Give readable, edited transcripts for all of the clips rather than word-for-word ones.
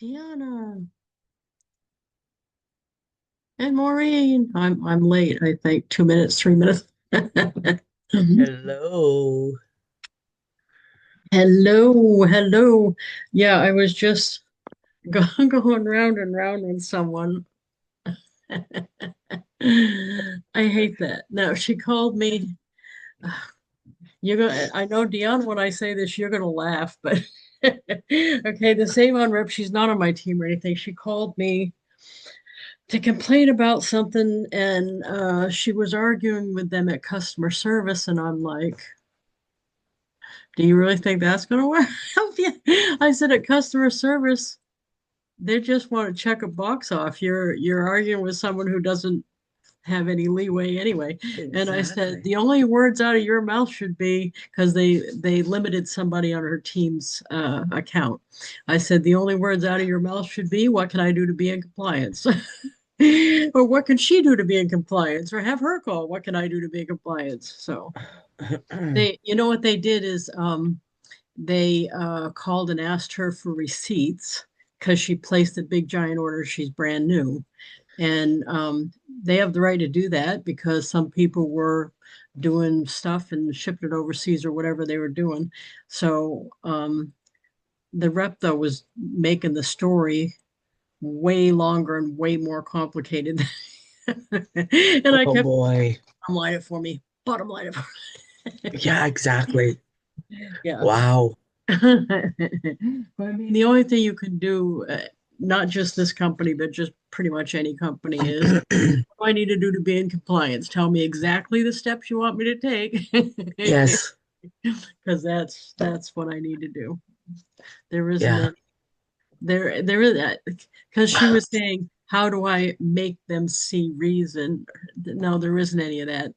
Deanna and Maureen. I'm late, I think 2 minutes, 3 minutes. Hello. Hello, hello. Yeah, I was just going round and round with someone. I hate that. No, she called me. I know Deanna, when I say this, you're gonna laugh, but okay, the same on rep, she's not on my team or anything. She called me to complain about something, and she was arguing with them at customer service, and I'm like, do you really think that's going to work? Help you? I said at customer service, they just want to check a box off. You're arguing with someone who doesn't have any leeway anyway. And I said Exactly. the only words out of your mouth should be, because they limited somebody on her team's account. I said the only words out of your mouth should be, what can I do to be in compliance? Or what can she do to be in compliance? Or have her call, what can I do to be in compliance? So you know what they did is they called and asked her for receipts because she placed a big giant order. She's brand new. And they have the right to do that because some people were doing stuff and shipped it overseas or whatever they were doing. So the rep, though, was making the story way longer and way more complicated. And I Oh kept, boy. bottom line it for me, bottom line it for Yeah, exactly. me. Yeah. Wow. But I mean, the only thing you can do, not just this company, but just pretty much any company, is what do I need to do to be in compliance? Tell me exactly the steps you want me to take, Yes. because that's what I need to do. There isn't Yeah. any there is that, because she was saying, how do I make them see reason? No, there isn't any of that.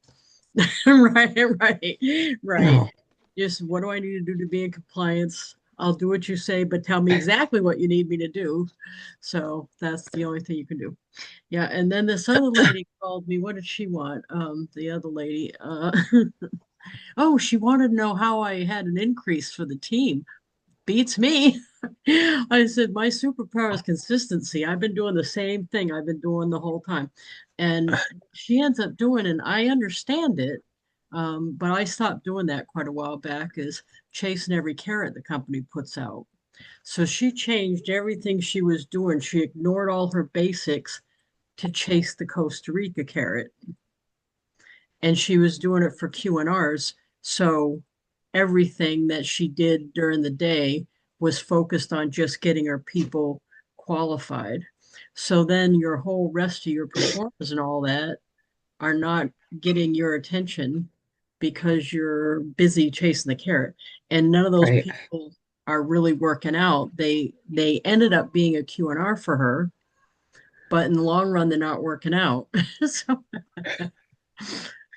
Right, right. No. Just what do I need to do to be in compliance? I'll do what you say, but tell me exactly what you need me to do. So that's the only thing you can do. Yeah, and then this other lady called me. What did she want? The other lady. Oh, she wanted to know how I had an increase for the team. Beats me. I said, my superpower is consistency. I've been doing the same thing I've been doing the whole time. And she ends up doing, and I understand it, but I stopped doing that quite a while back, is chasing every carrot the company puts out. So she changed everything she was doing. She ignored all her basics to chase the Costa Rica carrot. And she was doing it for Q&Rs. So everything that she did during the day was focused on just getting her people qualified. So then your whole rest of your performance and all that are not getting your attention because you're busy chasing the carrot. And none of those Right. people are really working out. They ended up being a Q&R for her, but in the long run, they're not working out. So,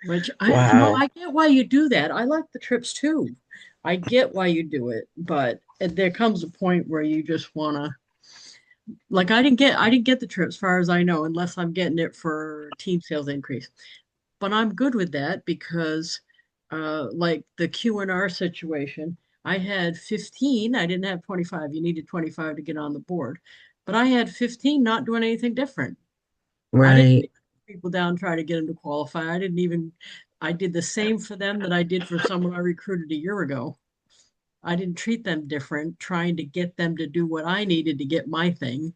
which Wow. I get why you do that. I like the trips too. I get why you do it, but there comes a point where you just want to, like, I didn't get the trip as far as I know, unless I'm getting it for team sales increase. But I'm good with that because like the Q&R situation, I had 15. I didn't have 25. You needed 25 to get on the board. But I had 15 not doing anything different. I didn't Right. chase people down, try to get them to qualify. I did the same for them that I did for someone I recruited a year ago. I didn't treat them different, trying to get them to do what I needed to get my thing.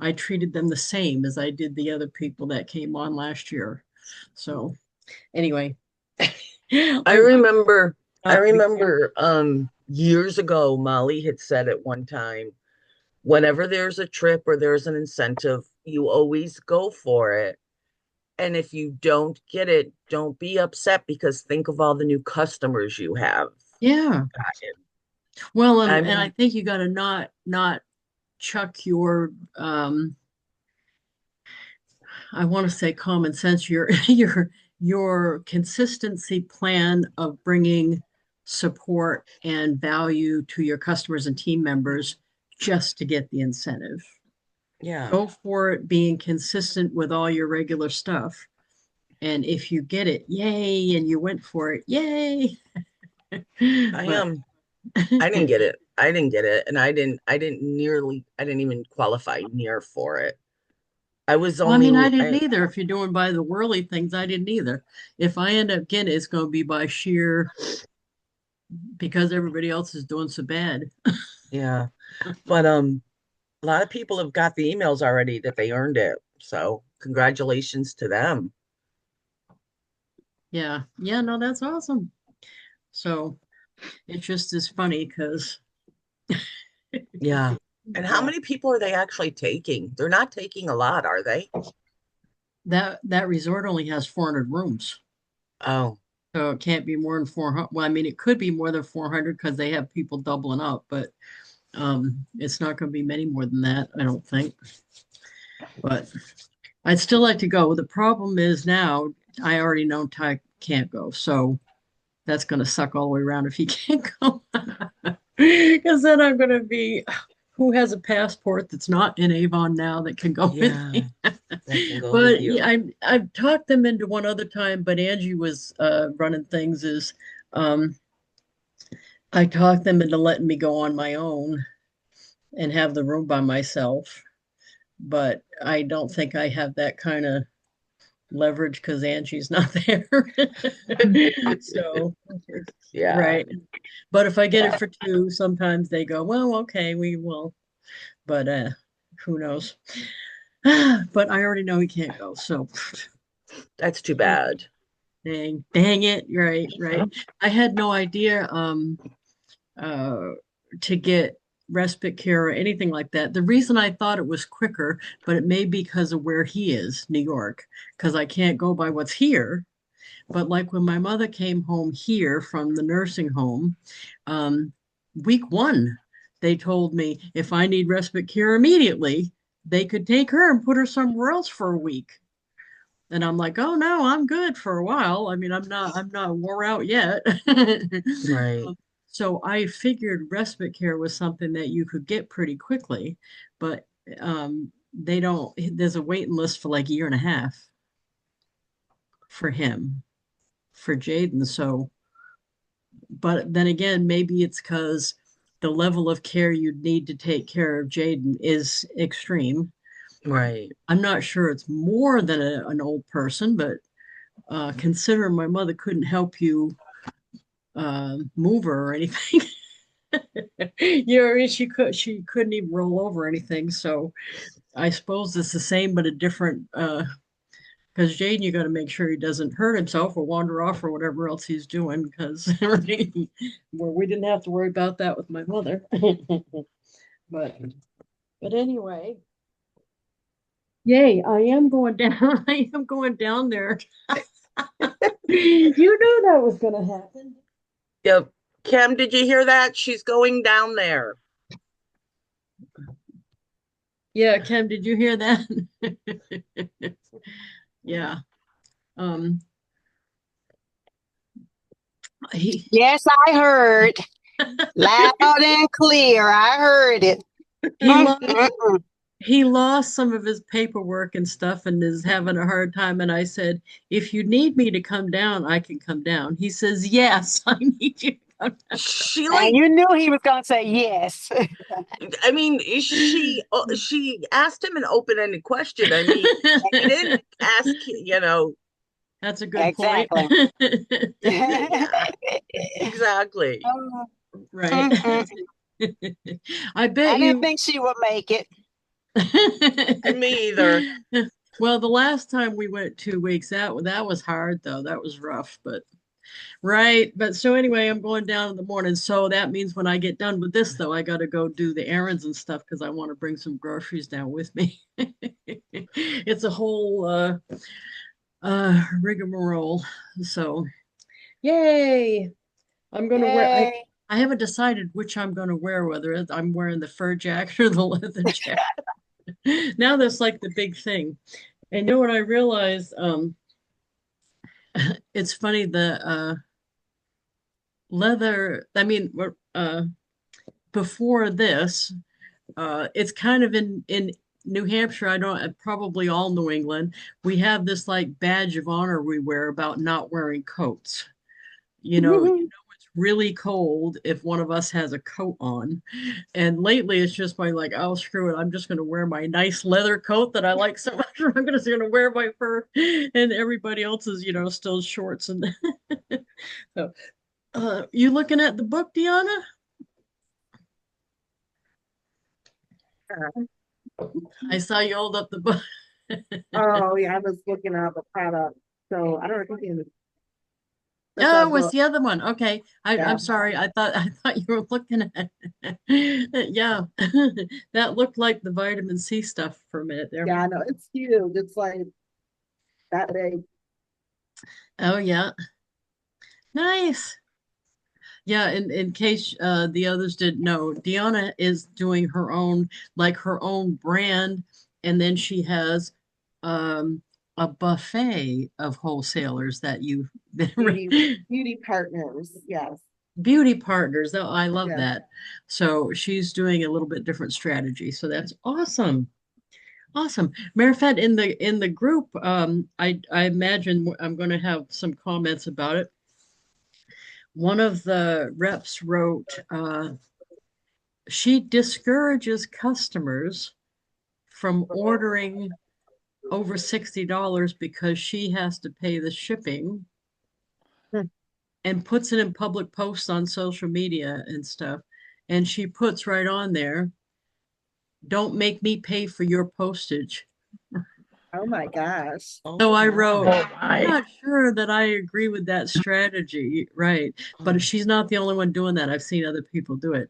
I treated them the same as I did the other people that came on last year. So anyway, I I remember I not be remember years ago Molly had said at one time, whenever there's a trip or there's an incentive, you always go for it. And if you don't get it, don't be upset because think of all the new customers you have yeah. gotten. Well, I and I mean, think you got to not chuck your I want to say common sense, your consistency plan of bringing support and value to your customers and team members just to get the incentive. yeah, Go for it being consistent with all your regular stuff. And if you get it, yay, and you went for it, yay. I But am. I didn't get it. I didn't get it, and I didn't even qualify near for it. I was Well, I mean, I only, didn't either. If you're doing by the whirly things, I didn't either. If I end up getting it, it's going to be by sheer because everybody else is doing so bad. yeah, but a lot of people have got the emails already that they earned it. So congratulations to them. Yeah. Yeah, no, that's awesome. So it just is funny because Yeah. And how yeah, many people are they actually taking? They're not taking a lot, are they? that resort only has 400 rooms. Oh, So it can't be more than 400. Well, I mean, it could be more than 400 because they have people doubling up, but it's not going to be many more than that, I don't think. But I'd still like to go. The problem is now I already know Ty can't go, so that's going to suck all the way around if he can't go. Because then I'm going to be who has a passport that's not in Avon now that can go with yeah, me. that can go with But yeah, you. I've talked them into one other time, but Angie was running things is um, I talked them into letting me go on my own and have the room by myself. But I don't think I have that kind of leverage because Angie's not there. So, Yeah, right. But if I get it yeah, for two, sometimes they go, well, okay, we will. But who knows? But I already know he can't go. So, that's too bad. dang it. Right, right. I had no idea uh, to get respite care or anything like that. The reason I thought it was quicker, but it may be because of where he is, New York, because I can't go by what's here. But like when my mother came home here from the nursing home, um, week one, they told me if I need respite care immediately, they could take her and put her somewhere else for a week. And I'm like, oh no, I'm good for a while. I mean, I'm not wore out yet. Right, So I figured respite care was something that you could get pretty quickly, but they don't, there's a waiting list for like a year and a half for him, for Jaden. So, but then again, maybe it's because the level of care you'd need to take care of Jaden is extreme. right. I'm not sure it's more than an old person, but consider my mother couldn't help you move her or anything. You know, she couldn't even roll over or anything. So I suppose it's the same but a different because Jaden, you got to make sure he doesn't hurt himself or wander off or whatever else he's doing because well, we didn't have to worry about that with my mother. but but anyway, yay, I am going down. I am going down there. You knew that was gonna happen. Yep. Kim, did you hear that? She's going down there. Yeah, Kim, did you hear that? Yeah. Um he Yes, I heard. Loud and clear. I heard it. he lost Mm-mm-mm. he lost some of his paperwork and stuff and is having a hard time. And I said, if you need me to come down, I can come down. He says, yes, I need you to come down. She And like, you knew he was going to say yes. I mean, she asked him an open-ended question. I mean, she didn't ask, That's a good point. Exactly. yeah, exactly. Oh, Right. mm-mm. I bet I didn't you. think she would make it. Me either. Well, the last time we went 2 weeks, that was hard though. That was rough, but right. But so anyway, I'm going down in the morning. So that means when I get done with this though, I got to go do the errands and stuff because I want to bring some groceries down with me. It's a whole rigmarole. So yay. I'm gonna wear Yay. I haven't decided which I'm gonna wear, whether I'm wearing the fur jacket or the leather jacket. Now that's like the big thing. And you know what I realized? It's funny the leather. I mean, before this, it's kind of in New Hampshire. I don't probably all New England. We have this like badge of honor we wear about not wearing coats. You know really cold if one of us has a coat on. And lately it's just been like, oh, screw it. I'm just going to wear my nice leather coat that I like so much. I'm just going to wear my fur, and everybody else is, still shorts. And so, you looking at the book, Deanna? I saw you hold up the book. Oh yeah, I was looking at the product. So I don't know if you can. That's Oh, a it was book. the other one. Okay. I'm Yeah. sorry. I thought you were looking at yeah. That looked like the vitamin C stuff for a minute there. Yeah, I know. It's huge. It's like that big. Oh yeah. Nice. Yeah, in case the others didn't know, Deanna is doing her own brand, and then she has um a buffet of wholesalers that you Beauty partners. Yes. beauty partners. Oh, I love Yes. that. So she's doing a little bit different strategy. So that's awesome. Awesome. Matter of fact, in the group, I imagine I'm going to have some comments about it. One of the reps wrote, she discourages customers from ordering over $60 because she has to pay the shipping, Hmm. and puts it in public posts on social media and stuff. And she puts right on there, don't make me pay for your postage. Oh my gosh. So I Oh wrote, I'm my. not sure that I agree with that strategy, right? But she's not the only one doing that. I've seen other people do it.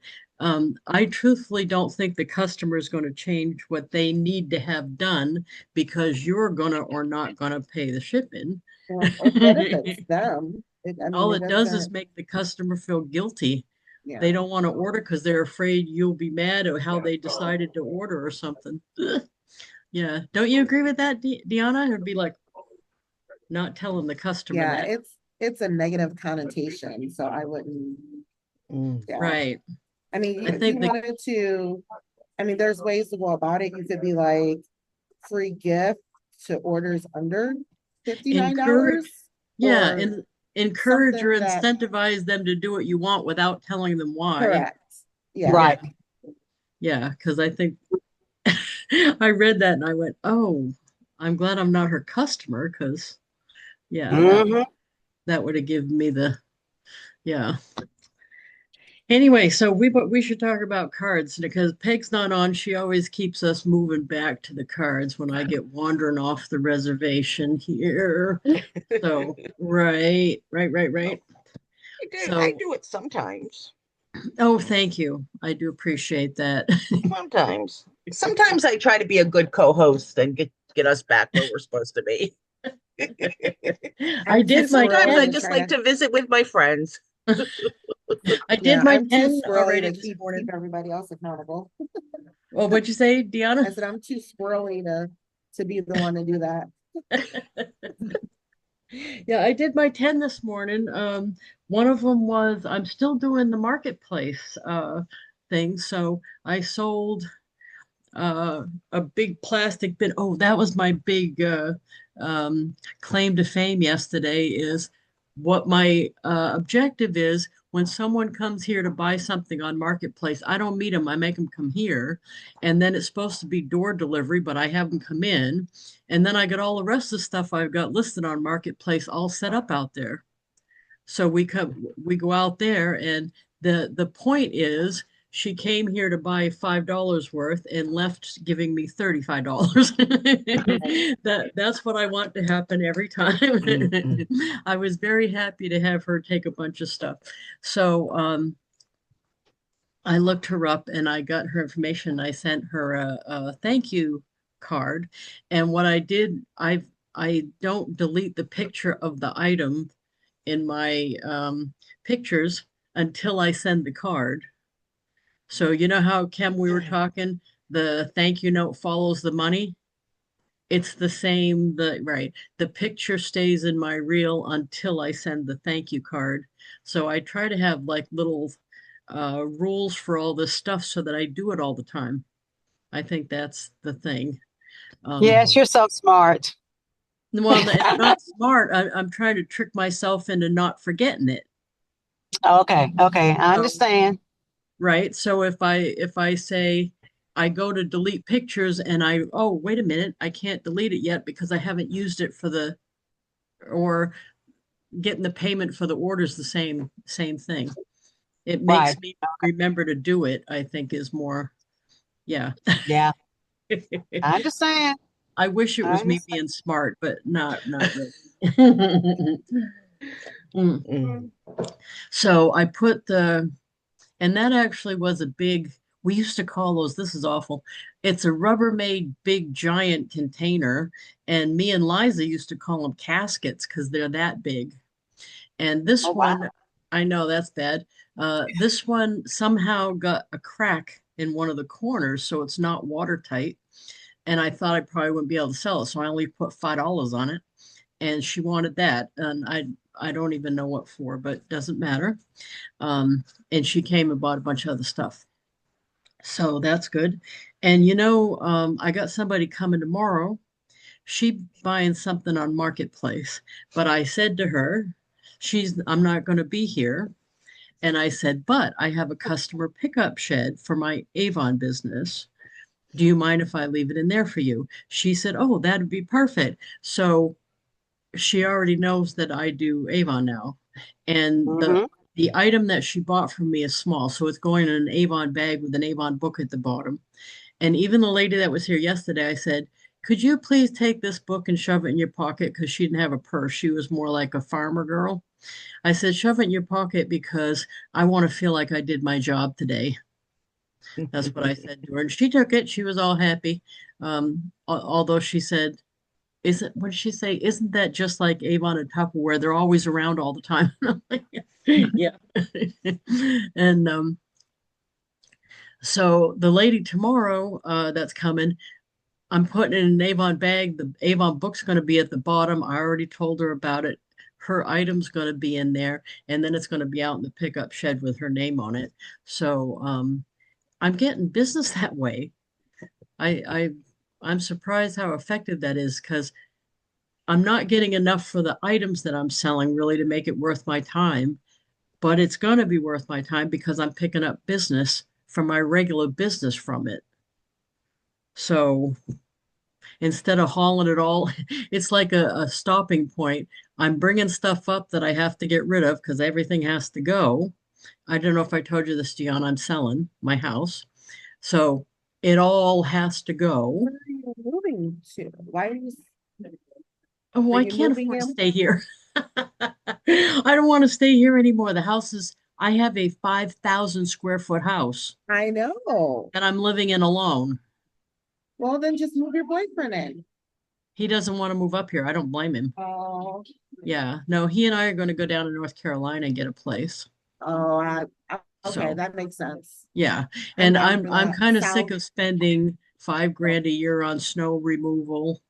I truthfully don't think the customer is going to change what they need to have done because you're gonna or not gonna pay the shipping. Well, it benefits them. I mean, All it it does is doesn't. make the customer feel guilty. Yeah. They don't want to order because they're afraid you'll be mad at how they decided to order or something. Yeah. Don't you agree with that, Deanna? It'd be like not telling the customer Yeah. that. It's a negative connotation. So I wouldn't. Mm. Yeah. Right. I mean, I if you think the wanted to, I mean, there's ways to go about it. You could be like free gift to orders under encourage, $59 yeah, or and encourage or something that incentivize them to do what you want without telling them why. correct. Yeah. Yeah. Right. Yeah. Because I think I read that and I went, oh, I'm glad I'm not her customer because, yeah, Hmm. that would have given me the, yeah. Anyway, so we should talk about cards because Peg's not on. She always keeps us moving back to the cards when I get wandering off the reservation here. So right. I So, do it sometimes. oh, thank you. I do appreciate that. Sometimes. Sometimes I try to be a good co-host and get us back where we're supposed to be. I I'm too did my Sometimes I 10. squirrely to just try like to, to visit with my friends. I did yeah, my I'm too 10 squirrely already to this keep morning. everybody else accountable. Well, what'd you say, Deanna? I said I'm too squirrely to be the one to do that. Yeah, I did my 10 this morning. One of them was I'm still doing the marketplace thing. So I sold a big plastic bin. Oh, that was my big claim to fame yesterday is what my objective is when someone comes here to buy something on Marketplace. I don't meet them, I make them come here. And then it's supposed to be door delivery, but I have them come in. And then I got all the rest of the stuff I've got listed on Marketplace all set up out there. So we go out there and the point is she came here to buy $5 worth and left giving me $35. That's what I want to happen every time. Mm-mm. I was very happy to have her take a bunch of stuff. So I looked her up and I got her information. I sent her a thank you card. And what I did, I don't delete the picture of the item in my pictures until I send the card. So you know how, Kim, we were talking, the thank you note follows the money. It's the same, the picture stays in my reel until I send the thank you card. So I try to have like little rules for all this stuff so that I do it all the time. I think that's the thing. Yes, you're so smart. Well, it's not smart. I'm trying to trick myself into not forgetting it. Okay, okay, I So, understand. right? So if I say I go to delete pictures and oh, wait a minute, I can't delete it yet because I haven't used it for or getting the payment for the orders the same thing. It Right. makes me remember to do it, I think is more, yeah. Yeah, I understand. I wish it I was me understand. being smart, but not really. Mm. Mm. So I put and that actually was a big, we used to call those, this is awful. It's a Rubbermaid big giant container. And me and Liza used to call them caskets because they're that big. And Oh, this wow. one, I know that's bad. This one somehow got a crack in one of the corners, so it's not watertight. And I thought I probably wouldn't be able to sell it, so I only put $5 on it. And she wanted that, and I don't even know what for, but doesn't matter. Um, and she came and bought a bunch of other stuff. So that's good. And I got somebody coming tomorrow. She buying something on Marketplace, but I said to her, I'm not going to be here. And I said, but I have a customer pickup shed for my Avon business. Do you mind if I leave it in there for you? She said, oh, that'd be perfect. So she already knows that I do Avon now. And Mm-hmm. the item that she bought from me is small, so it's going in an Avon bag with an Avon book at the bottom. And even the lady that was here yesterday, I said, could you please take this book and shove it in your pocket? Because she didn't have a purse. She was more like a farmer girl. I said, shove it in your pocket because I want to feel like I did my job today. That's what I said to her. And she took it. She was all happy. Although she said, isn't, what did she say? Isn't that just like Avon and Tupperware? They're always around all the time. Yeah. And so the lady tomorrow that's coming, I'm putting it in an Avon bag. The Avon book's going to be at the bottom. I already told her about it. Her item's going to be in there, and then it's going to be out in the pickup shed with her name on it. So I'm getting business that way. I, I I'm surprised how effective that is because I'm not getting enough for the items that I'm selling really to make it worth my time, but it's going to be worth my time because I'm picking up business from my regular business from it. So instead of hauling it all, it's like a stopping point. I'm bringing stuff up that I have to get rid of because everything has to go. I don't know if I told you this, Dion. I'm selling my house. So it all has to go. Where are you moving to? Why Oh, are I you can't moving afford to him? stay here. I don't want to stay here anymore. I have a 5,000 square foot house I know. that I'm living in alone. Well, then just move your boyfriend in. He doesn't want to move up here. I don't blame him. Oh, Yeah, no, he and I are going to go down to North Carolina and get a place. oh, okay, So, that makes sense. yeah. I'm And down I'm for I'm that. kind of sick South. of spending 5 grand a year on snow removal.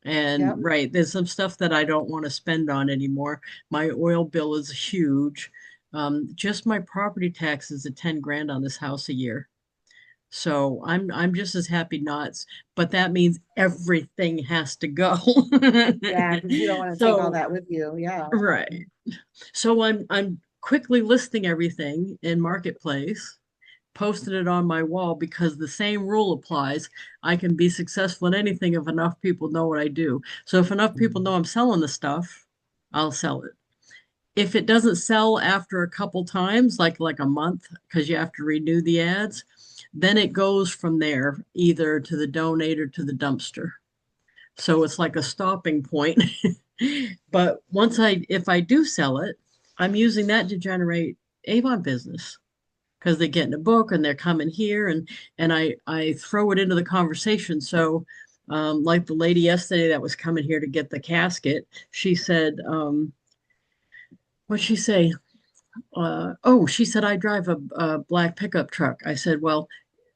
And Yep. right, there's some stuff that I don't want to spend on anymore. My oil bill is huge. Just my property taxes at 10 grand on this house a year. So I'm just as happy not, but that means everything has to go. Yeah, because you don't want to take all So that with you. Yeah. right. So I'm quickly listing everything in Marketplace, posting it on my wall because the same rule applies. I can be successful in anything if enough people know what I do. So if enough people know I'm selling the stuff, I'll sell it. If it doesn't sell after a couple times, like a month, because you have to renew the ads, then it goes from there either to the donate or to the dumpster. So it's like a stopping point. But if I do sell it, I'm using that to generate Avon business because they're getting a book and they're coming here and I throw it into the conversation. So like the lady yesterday that was coming here to get the casket, she said, what'd she say? Oh, she said, I drive a black pickup truck. I said, well,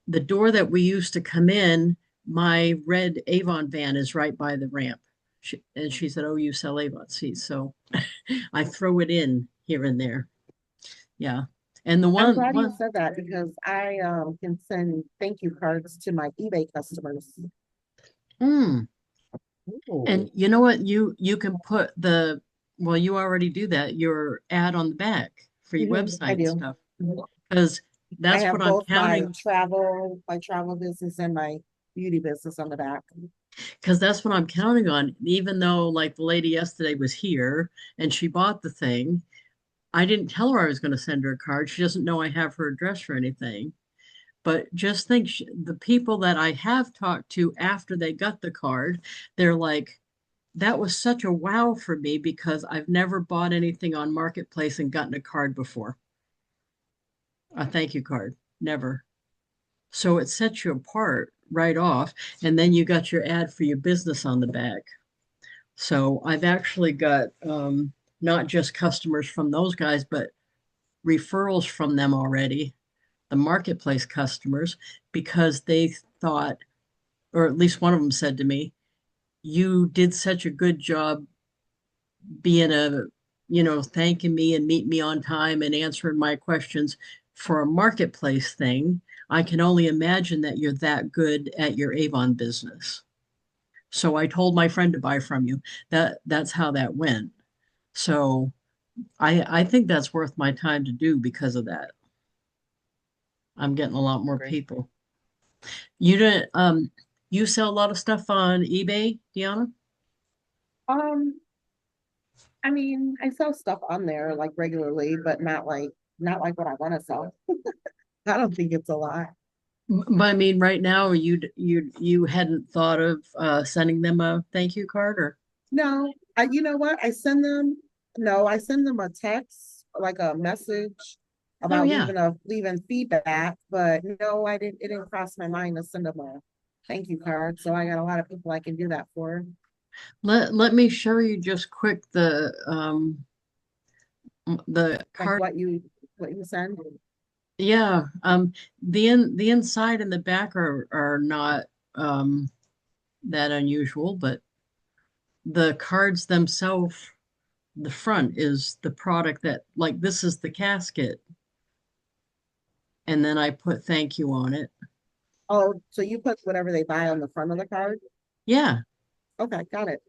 the door that we used to come in, my red Avon van is right by the ramp. And she said, oh, you sell Avon seeds. So I throw it in here and there. Yeah. And the I'm one, glad you one, said that because I can send thank you cards to my eBay customers. mm, Ooh. and you know what? You can put well, you already do that, your ad on the back. for your I website do. stuff. Mhm. Because I that's have what I'm both counting. my travel business and my beauty business on the back. Because that's what I'm counting on. Even though, like, the lady yesterday was here and she bought the thing, I didn't tell her I was going to send her a card. She doesn't know I have her address or anything. But just think, the people that I have talked to after they got the card, they're like, that was such a wow for me because I've never bought anything on Marketplace and gotten a card before. A thank you card. Never. So it sets you apart right off. And then you got your ad for your business on the back. So I've actually got not just customers from those guys, but referrals from them already, the marketplace customers, because they thought, or at least one of them said to me, you did such a good job being thanking me and meeting me on time and answering my questions for a marketplace thing. I can only imagine that you're that good at your Avon business. So I told my friend to buy from you. That's how that went. So I think that's worth my time to do because of that. I'm getting a lot more Great. people. You didn't you sell a lot of stuff on eBay, Deanna? Um, I mean, I sell stuff on there like regularly, but not like what I want to sell. I don't think it's a lot. But I mean, right now you hadn't thought of sending them a thank you card or No, you know what? I send them a text, like a message oh about yeah. leaving feedback, but no, it didn't cross my mind to send them a thank you card. So I got a lot of people I can do that for. Let me show you just quick the Like card. what you send. Yeah, the inside and the back are not um that unusual, but the cards themselves, the front is the product that, like, this is the casket, and then I put thank you on it. Oh, so you put whatever they buy on the front of the card? Yeah, Okay, got it.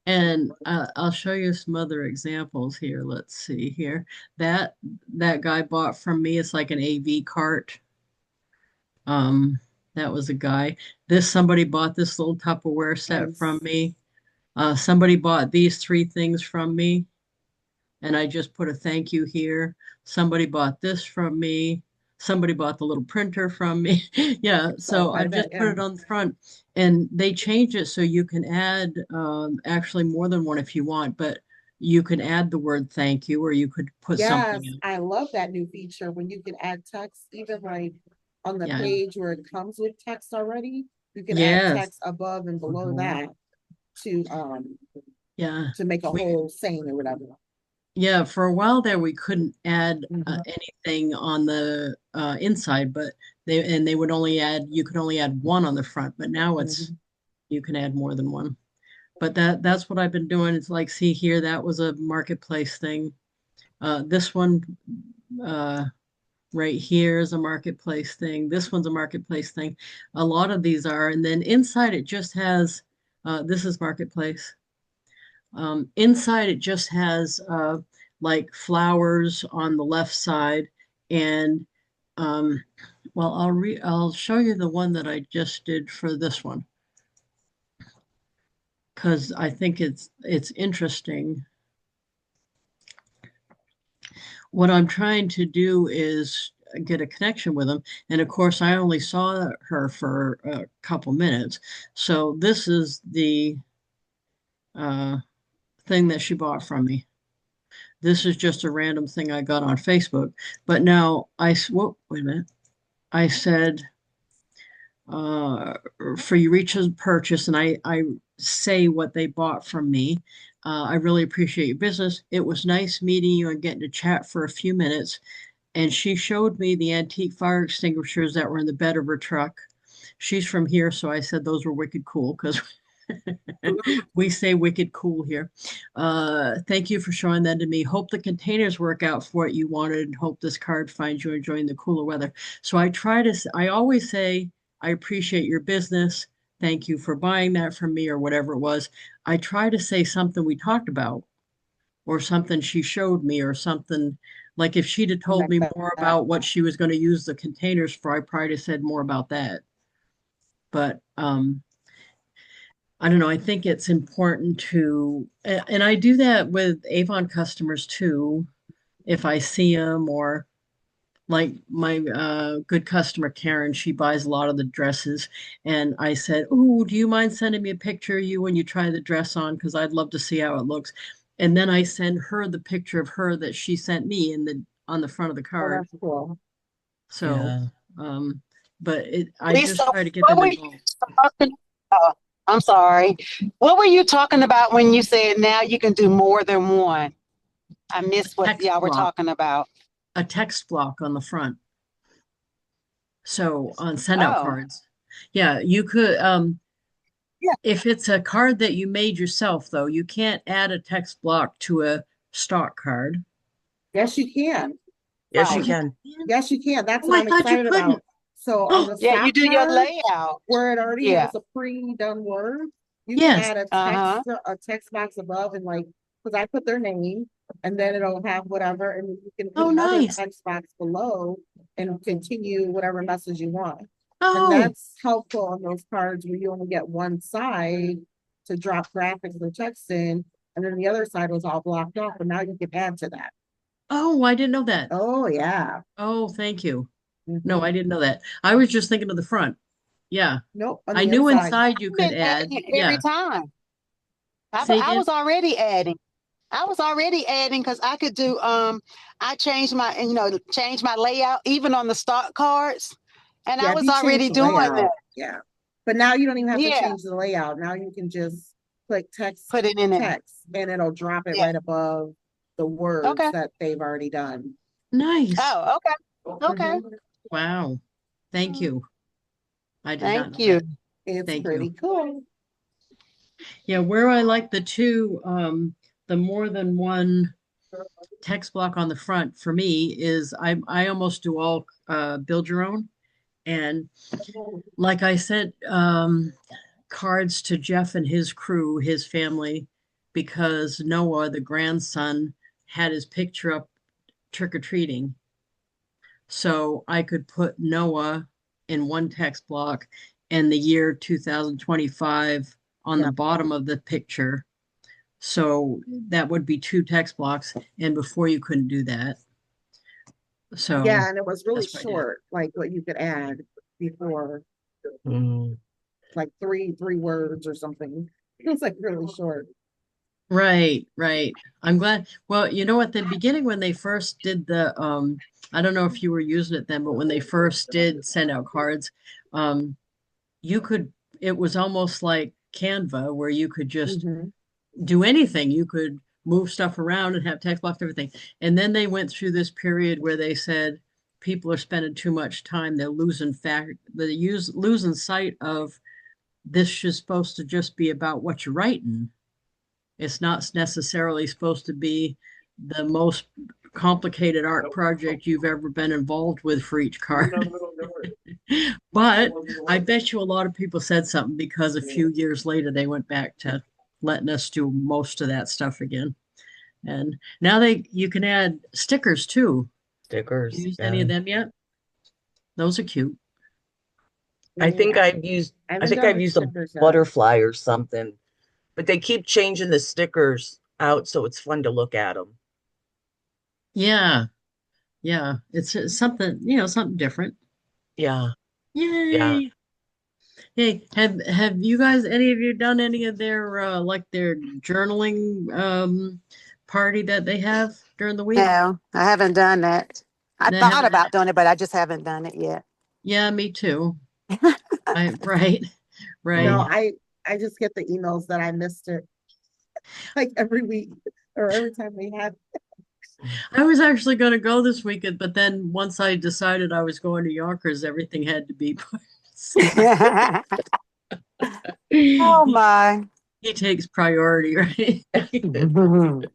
and I'll show you some other examples here. Let's see here. That that guy bought from me. It's like an AV cart. Um, that was a guy. Somebody bought this little Tupperware set from Nice. me. Somebody bought these three things from me, and I just put a thank you here. Somebody bought this from me. Somebody bought the little printer from me. Yeah, So so I I've bet, just put yeah. it on the front, and they change it so you can add actually more than one if you want, but you can add the word thank you, or you could put something Yes, in. I love that new feature when you can add text, even like on the Yeah. page where it comes with text already, you can add Yes. text above and below Mhm. that to um Yeah. to make a We whole saying or whatever. Yeah, for a while there, we couldn't add Mhm. anything on the inside, but they would only add, you could only add one on the front, but now it's Mhm. you can add more than one. But that's what I've been doing. It's like, see here, that was a marketplace thing. This one uh, right here is a marketplace thing. This one's a marketplace thing. A lot of these are, and then inside it just has this is marketplace. Inside, it just has like flowers on the left side, and um, well, I'll show you the one that I just did for this one because I think it's interesting. What I'm trying to do is get a connection with them, and of course, I only saw her for a couple minutes, so this is the uh, thing that she bought from me. This is just a random thing I got on Facebook. But now whoa, wait a minute. I said, uh, for you reach a purchase, and I say what they bought from me. I really appreciate your business. It was nice meeting you and getting to chat for a few minutes. And she showed me the antique fire extinguishers that were in the bed of her truck. She's from here, so I said those were wicked cool because we say wicked cool here. Thank you for showing that to me. Hope the containers work out for what you wanted. Hope this card finds you enjoying the cooler weather. So I always say, I appreciate your business. Thank you for buying that from me or whatever it was. I try to say something we talked about or something she showed me or something Like if she'd have told like me that. more about what she was going to use the containers for, I probably have said more about that. But I don't know. I think it's important to, and I do that with Avon customers too. If I see them, or like my good customer Karen, she buys a lot of the dresses, and I said, "Oh, do you mind sending me a picture of you when you try the dress on? Because I'd love to see how it looks." And then I send her the picture of her that she sent me in the on the front of the Oh, card. that's cool. So, Yeah. but I Lisa, just try to get what them were you involved. talking? Oh, I'm sorry. What were you talking about when you said now you can do more than one? I missed what Text y'all were block, talking about. a text block on the front. So on send out Oh, cards. Yeah, you could yeah. if it's a card that you made yourself though, you can't add a text block to a stock card. Yes, you can. Yes, Oh, you Right. you can. can? Yes, you can. That's Oh, what I I'm thought you excited about. couldn't. So on Oh, the Yeah, you stock do your card, layout. where it already Yeah. has a pre-done word, you can yes. add Uh-huh. a text box above and like, because I put their name and then it'll have whatever, and then you can put Oh, another nice. text box below and continue whatever message you want. And Oh, that's helpful on those cards where you only get one side to drop graphics or text in, and then the other side was all blocked off, and now you can add to that. oh, I didn't know that. Oh yeah. Oh, thank you. No, I Mhm. didn't know that. I was just thinking of the front. Yeah. Nope, on I the knew inside. inside you I've could been add. adding it every Yeah. time. Say I again. was already adding. I was already adding because I could do I changed my change my layout even on the stock cards. And I Yeah, if was you change already the doing that. layout, yeah. But now you don't even have to Yeah, change the layout. Now you can just click put it in there. text, and it'll drop it Yeah. right above the words Okay. that they've already done. Nice. Oh, okay. Okay. Mhm. Wow. Thank you. I did not Thank know that. you. It's Thank you. pretty cool. Yeah, where I like the two, the more than one text block on the front for me is I almost do all build your own. And like I sent cards to Jeff and his crew, his family, because Noah, the grandson, had his picture up trick-or-treating. So I could put Noah in one text block and the year 2025 on the Yeah. bottom of the picture. So that would be two text blocks. And before you couldn't do that. So Yeah, and it was really that's what I did. short, like what you could add before, Mm. like three words or something. It was like really short. Right, right. I'm glad. Well, you know, at the beginning when they first did the I don't know if you were using it then, but when they first did send out cards, um, you could it was almost like Canva where you could just Hmm. do anything. You could move stuff around and have text blocks, everything. And then they went through this period where they said people are spending too much time. They're losing sight of this is supposed to just be about what you're writing. It's not necessarily supposed to be the most complicated art project you've ever been involved with for each card. But I bet you a lot of people said something because a few years later they went back to letting us do most of that stuff again. And now you can add stickers too. You Stickers. used any of Yeah. them yet? Those are cute. I think Yeah, I've used I I haven't think done I've the used a stickers yet. butterfly or something, but they keep changing the stickers out, so it's fun to look at them. Yeah, yeah. It's something, something different. Yeah. Yeah. Yay. Hey, have you guys any of you done any of their like their journaling party that they have during the week? No, I haven't done that. I That thought haven't about doing it, but I just haven't done it yet. Yeah, me too. Right, right. No, Mm. I just get the emails that I missed it like every week or every time we had. I was actually going to go this weekend, but then once I decided I was going to Yonkers, everything had to be put aside. Oh He, my. he takes priority, right?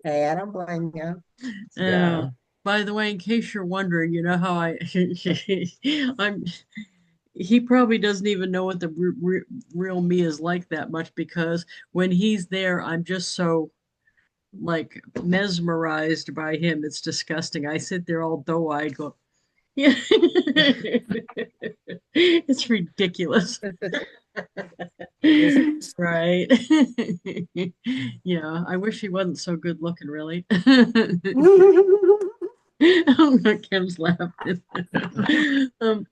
Hey, I don't blame you. Uh, Yeah. by the way, in case you're wondering, you know how I'm. He probably doesn't even know what the real me is like that much because when he's there, I'm just so like mesmerized by him. It's disgusting. I sit there all doe-eyed going, yeah. It's ridiculous. Right. Yeah, I wish he wasn't so good looking, really. Oh, no, Kim's laughing.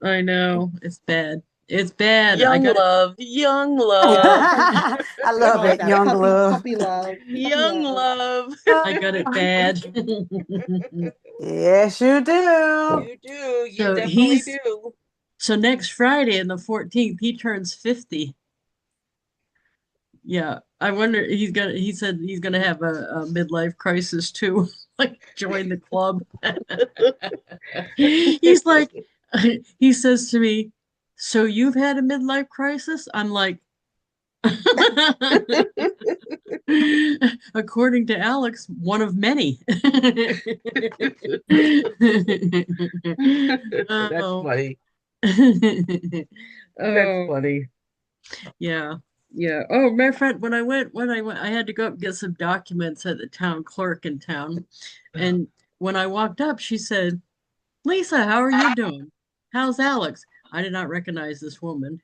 I know. It's bad. It's bad. I Young got love, young love, I You love know, it, that young puppy, love. puppy love, puppy young love. love. I got it bad. Yes, you do. You do. You So definitely he's do. so next Friday and the 14th, he turns 50. Yeah. I wonder he said he's gonna have a midlife crisis too. Like join the club. He's like he says to me, "So you've had a midlife crisis?" I'm like, according to Alex, one of many. That's Oh. funny. That's Oh, funny. yeah. Yeah. Oh, matter of fact, when I went, I had to go up and get some documents at the town clerk in town. And when I walked up, she said, "Lisa, how are you doing? How's Alex?" I did not recognize this woman.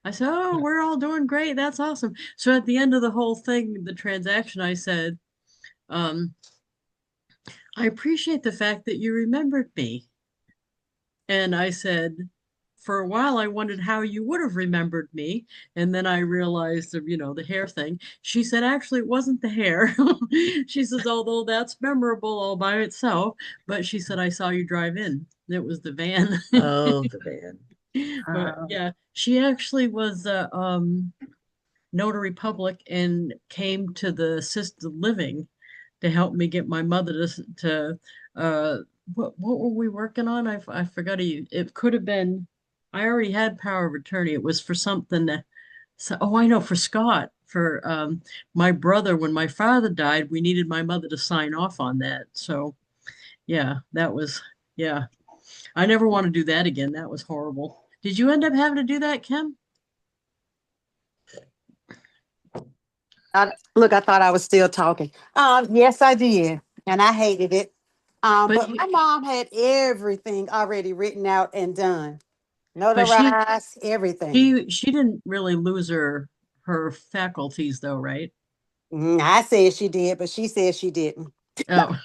I said, "Oh, we're all doing great. That's awesome." So at the end of the whole thing, the transaction, I said, um, "I appreciate the fact that you remembered me." And I said, "For a while, I wondered how you would have remembered me." And then I realized, the hair thing. She said, "Actually, it wasn't the hair." She says, "Although that's memorable all by itself." But she said, "I saw you drive in. It was the van." Oh, the band. But Um, yeah, she actually was notary public and came to the assisted living to help me get my mother to what were we working on? I forgot. It could have been. I already had power of attorney. It was for something that. So, oh, I know, for Scott, for my brother. When my father died, we needed my mother to sign off on that. So yeah, that was yeah. I never want to do that again. That was horrible. Did you end up having to do that, Kim? Look, I thought I was still talking. Yes, I did, and I hated it. But But my mom had everything already written out and done, but she notarized, everything. she didn't really lose her faculties though, right? I said she did, but she said she didn't. Oh.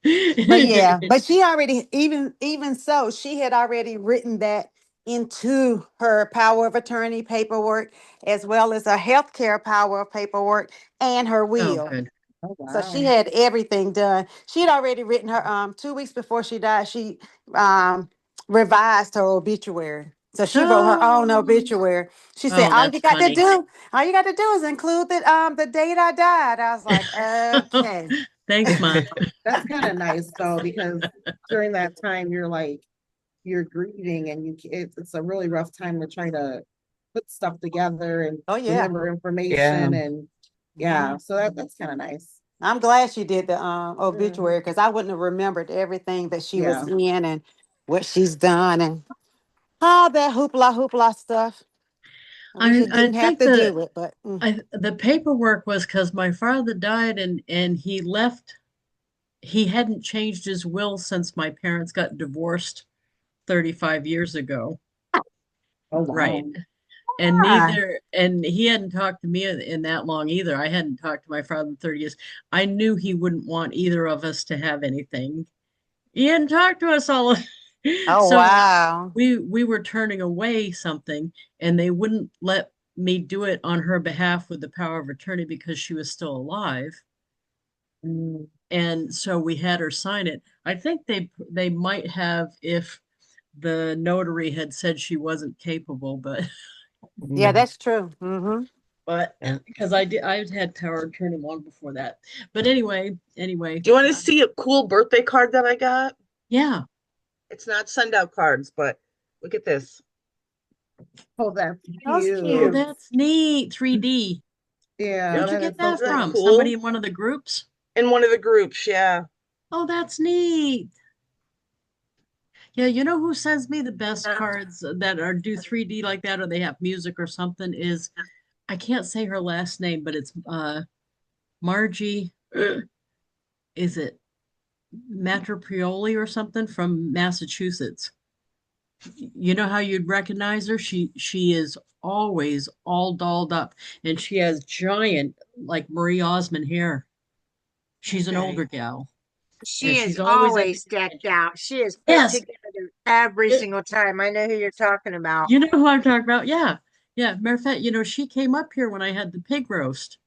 But yeah, but she already even so, she had already written that into her power of attorney paperwork, as well as a healthcare power of paperwork and her Oh, will. good. oh So she wow. had everything done. She had already written her 2 weeks before she died. She um revised her obituary. So she wrote her own Oh, obituary. She said, oh, that's funny. all you got to do is include the date I died. I was like, okay. Thanks, Mom. That's kind of nice though, because during that time you're like you're grieving and it's a really rough time to try to put stuff together and Oh yeah. remember Yeah. information and yeah, Mhm. so that's kind of nice. I'm glad she did the obituary Mhm. because I wouldn't have remembered everything that she was Yeah. in and what she's done and all that hoopla stuff. I wish it I didn't have think to do it, but the paperwork was because my father died and he left. He hadn't changed his will since my parents got divorced 35 years ago. Oh Right. wow. And he hadn't talked to me in that long either. I hadn't talked to my father in 30 years. I knew he wouldn't want either of us to have anything. He hadn't talked to us all. oh So wow. we were turning away something and they wouldn't let me do it on her behalf with the power of attorney because she was still alive. Mm. And so we had her sign it. I think they might have if the notary had said she wasn't capable, but Yeah, Mm. that's true. but Yeah. because I had power of attorney long before that. But anyway, Do you want to see a cool birthday card that I got? yeah. It's not SendOutCards, but look at this. Oh, that's That's Oh, cute. cute. that's neat. 3D. Yeah, Where'd Yep. you that get is so that Isn't that from? cool. Somebody cool? in one of the groups? In one of the groups, yeah. Oh, that's neat. Yeah, you know who sends me the best cards that are do 3D like that or they have music or something is I can't say her last name, but it's Margie, is it Matropioli or something from Massachusetts? You know how you'd recognize her? She is always all dolled up, and she has giant, like Marie Osmond hair. She's an Okay. older gal, and She is she's always at the always decked convention. out. She is put Yes, together every it, single time. I know who you're talking about. you know who I'm talking about? Yeah, yeah. Matter of fact, she came up here when I had the pig roast,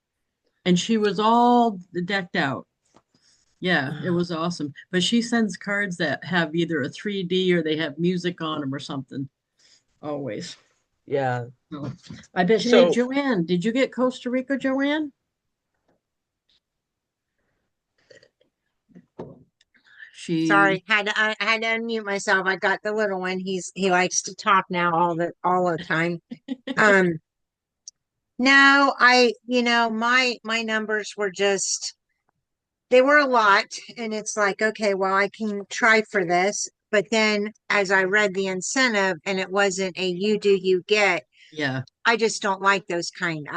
and she was all decked out. Yeah, it was awesome. But she sends cards that have either a 3D or they have music on them or something. Always. Yeah. So, I bet. Hey, So Joanne, did you get Costa Rica, Joanne? She. Sorry, I had to unmute myself. I got the little one. He likes to talk now all the time. Um, no, my numbers were just they were a lot, and it's like, okay, well, I can try for this. But then as I read the incentive and it wasn't a you do you get, Yeah. I just don't like those kind.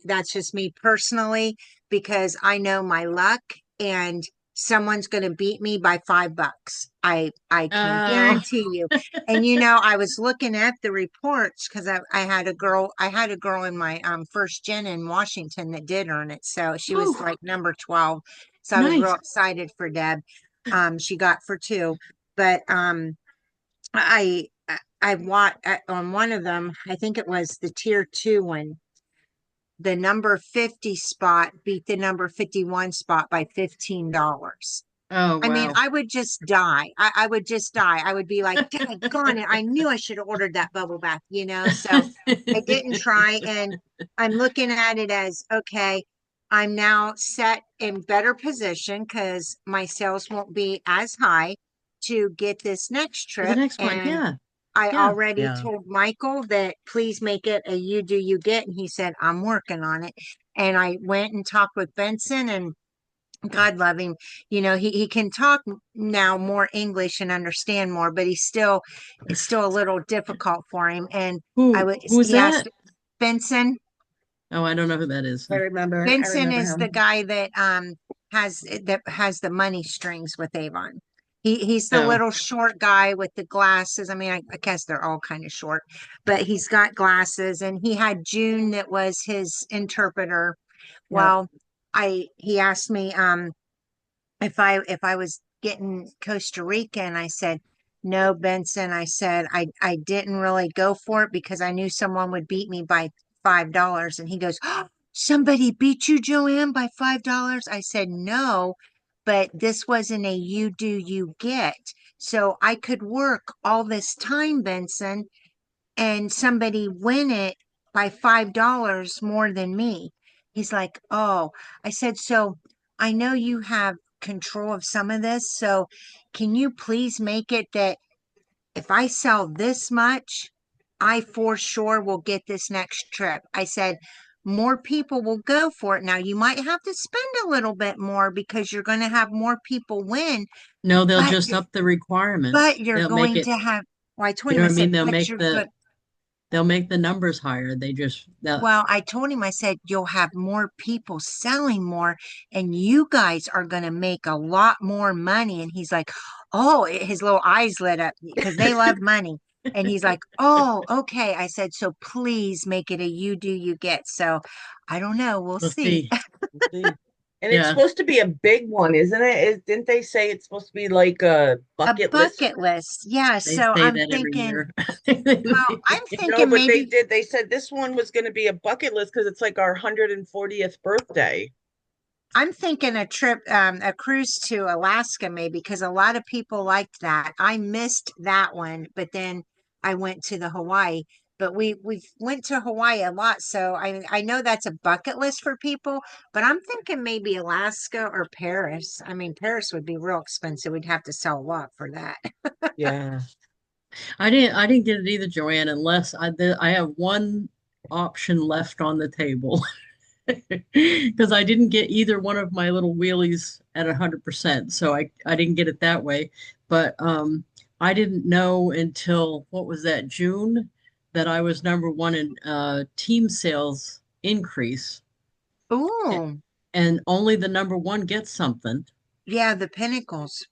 That's just me personally because I know my luck and someone's going to beat me by $5. I can Oh, guarantee you. And I was looking at the reports because I had a girl in my first gen in Washington that did earn it. So she was whew, like number 12. So I was real nice. excited for Deb. She got for two, but I I watched on one of them, I think it was the tier two one, the number 50 spot beat the number 51 spot by $15. Oh, I mean, wow. I would just die. I would just die. I would be like, daggone it. I knew I should have ordered that bubble bath. So I didn't try. And I'm looking at it as, okay, I'm now set in better position because my sales won't be as high to get this next For the trip. next one. And Yeah. I Yeah. already yeah. told Michael that please make it a you do you get. And he said, I'm working on it. And I went and talked with Benson and God love him. He can talk now more English and understand more, but it's still a little difficult for him. And Who's he asked that? Benson. Oh, I don't know who that is. I Benson remember is the him. guy that has the money strings with Avon. He's the Oh, little short guy with the glasses. I mean, I guess they're all kind of short, but he's got glasses and he had June that was his interpreter. yeah. Well, he asked me if I was getting Costa Rica and I said, no, Benson, I said I didn't really go for it because I knew someone would beat me by $5. And he goes, oh, somebody beat you, Joanne, by $5. I said, no, but this wasn't a you do you get. So I could work all this time, Benson, and somebody win it by $5 more than me. He's like, oh, I said, so I know you have control of some of this. So can you please make it that if I sell this much, I for sure will get this next trip? I said, more people will go for it. Now you might have to spend a little bit more because you're going to have more people win, No, they'll but just you're, up the requirements. but you're They'll make going it, to have, well, I told you him, know I what I mean? said, but you're good. They'll make the numbers higher. Well, I told him, I said, you'll have more people selling more, and you guys are going to make a lot more money. And he's like, oh, his little eyes lit up because they love money. And he's like, oh, okay. I said, so please make it a you do you get. So I don't know. We'll We'll see. see. We'll see. And it's Yeah, supposed to be a big one, isn't it? Didn't they say it's supposed to be like a A bucket list? bucket list. Yeah. they So say I'm that every thinking, year. well, I'm No, thinking but they maybe did. They said this one was going to be a bucket list because it's like our 140th birthday. I'm thinking a cruise to Alaska, maybe, because a lot of people liked that. I missed that one, but then I went to the Hawaii. But we went to Hawaii a lot, so I know that's a bucket list for people. But I'm thinking maybe Alaska or Paris. I mean, Paris would be real expensive. We'd have to sell a lot for that. Yeah. I didn't get it either, Joanne, unless I have one option left on the table. Because I didn't get either one of my little wheelies at 100%. So I didn't get it that way. But I didn't know until what was that, June, that I was number one in team sales increase. Ooh. and only the number one gets something. Yeah, the pinnacles.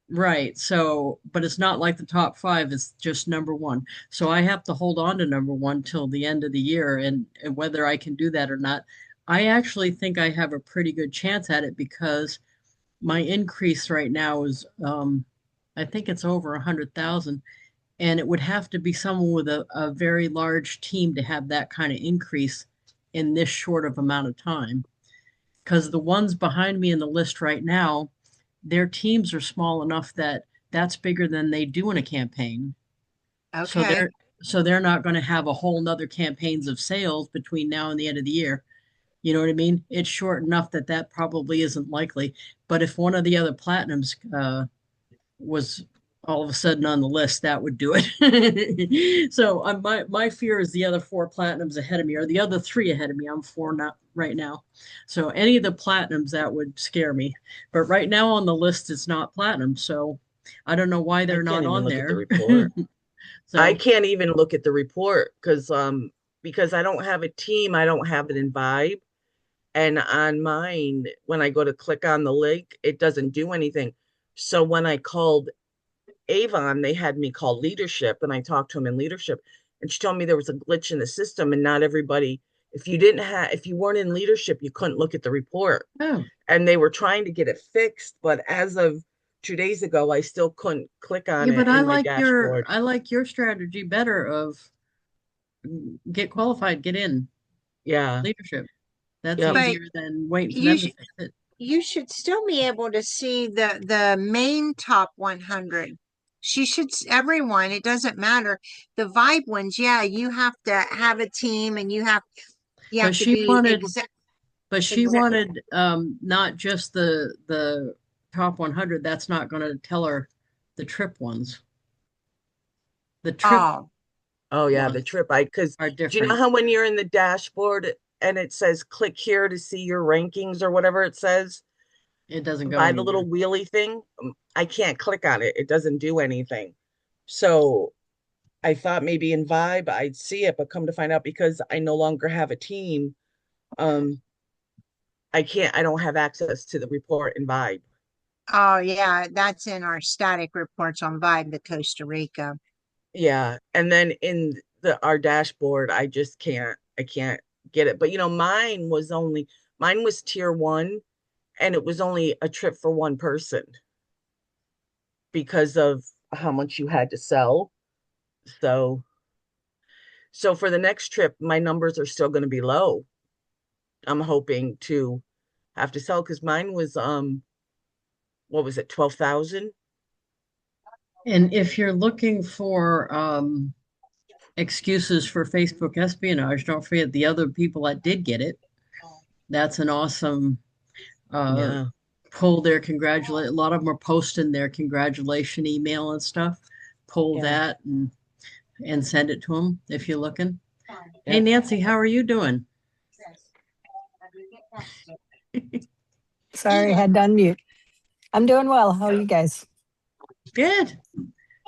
Right. So, but it's not like the top five, it's just number one. So I have to hold on to number one till the end of the year, and whether I can do that or not, I actually think I have a pretty good chance at it because my increase right now is I think it's over 100,000, and it would have to be someone with a very large team to have that kind of increase in this short of amount of time. Because the ones behind me in the list right now, their teams are small enough that that's bigger than they do in a campaign. So Okay. they're not going to have a whole nother campaigns of sales between now and the end of the year. You know what I mean? It's short enough that that probably isn't likely. But if one of the other platinums was all of a sudden on the list, that would do it. So my fear is the other four platinums ahead of me, or the other three ahead of me. I'm four not right now. So any of the platinums that would scare me. But right now on the list, it's not platinum. So I don't know why I they're can't not even on look at the there. report. I So can't even look at the report because I don't have a team, I don't have it in Vibe. And on mine, when I go to click on the link, it doesn't do anything. So when I called Avon, they had me call leadership and I talked to him in leadership. And she told me there was a glitch in the system and not everybody, if you weren't in leadership, you couldn't look at the report. oh And they were trying to get it fixed, but as of 2 days ago, I still couldn't click on yeah, but it in my dashboard. I like your strategy better of get qualified, get in Yeah. leadership. That's Yep. But easier than waiting for you them to sh fix it. you should still be able to see the main top 100. She should everyone, it doesn't matter. The vibe ones, yeah, you have to have a team and you But have to she be wanted exact But she exact wanted not just the top 100. That's not going to tell her the trip ones. The trip oh, Oh yeah, the ones trip. Because are do you know different. how when you're in the dashboard and it says click here to see your rankings or whatever it says It doesn't go by the anywhere. little wheelie thing? I can't click on it. It doesn't do anything. So I thought maybe in Vibe I'd see it, but come to find out because I no longer have a team, um, I don't have access to the report in Vibe. oh yeah, that's in our static reports on Vibe, the Costa Rica. Yeah. And then in our dashboard, I can't get it. But mine was tier one and it was only a trip for one person because of how much you had to sell. So for the next trip, my numbers are still going to be low. I'm hoping to have to sell because mine was what was it, 12,000? And if you're looking for excuses for Facebook espionage, don't forget the other people that did get it. That's an awesome uh, Yeah. pull their congratulate. A lot of them are posting their congratulation email and stuff. Pull Yeah. that and send it to them if you're looking. Hey, Yep. Nancy, how are you doing? Sorry, had to unmute. I'm doing well. How are you guys? Good.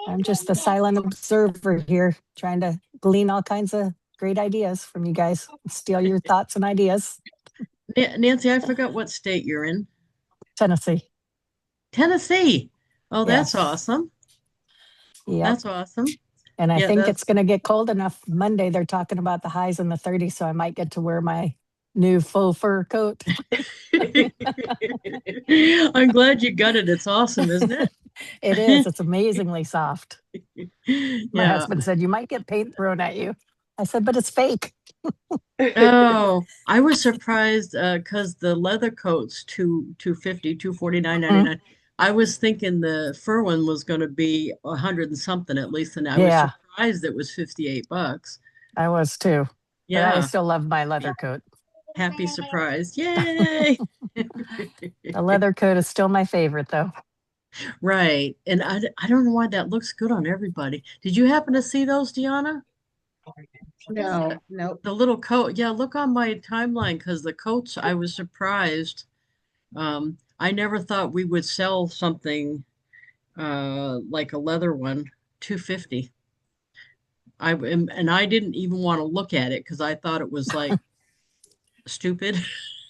I'm just the silent observer here, trying to glean all kinds of great ideas from you guys, steal your thoughts and ideas. Nancy, I forgot what state you're in. Tennessee. Tennessee. Oh, that's Yes. awesome. Yep. That's awesome. And I Yeah, think it's that's going to get cold enough. Monday, they're talking about the highs in the 30s, so I might get to wear my new faux fur coat. I'm glad you got it. It's awesome, isn't it? It is. It's amazingly soft. My Yeah. husband said, you might get paint thrown at you. I said, but it's fake. Oh, I was surprised because the leather coats 250, 249.99. I was thinking the fur one was going to be 100 and something at least, and I was Yeah, surprised it was $58. I was too. But I Yeah, still love my leather coat. happy surprise. Yay. The leather coat is still my favorite, though. Right. And I don't know why that looks good on everybody. Did you happen to see those, Deanna? No, nope. The little coat. Yeah, look on my timeline because the coats, I was surprised. I never thought we would sell something like a leather one, 250. And I didn't even want to look at it because I thought it was like stupid.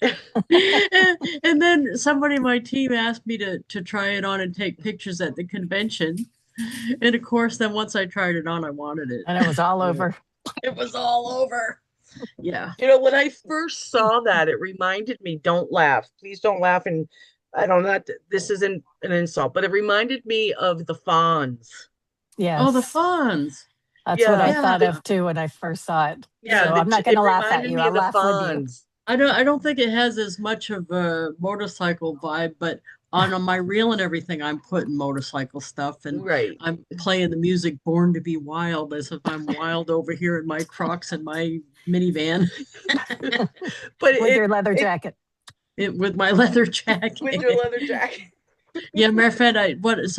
And then somebody in my team asked me to try it on and take pictures at the convention. And of course, then once I tried it on, I wanted it. And it was all Yeah. over. It was all over. Yeah. When I first saw that, it reminded me, don't laugh. Please don't laugh. And I don't know, this isn't an insult, but it reminded me of the Fonz. Oh, the Yes. Fonz. That's what I Yeah, Yeah. thought of too when I first saw it. Yeah. So I'm not going it to laugh at reminded you. me I'll of the laugh with you. Fonz. I don't think it has as much of a motorcycle vibe, but on my reel and everything, I'm putting motorcycle stuff and Right. I'm playing the music Born to Be Wild as if I'm wild over here in my Crocs and my minivan. But With your it, leather it jacket. With my leather with your jacket. leather jacket. Yeah, matter of fact,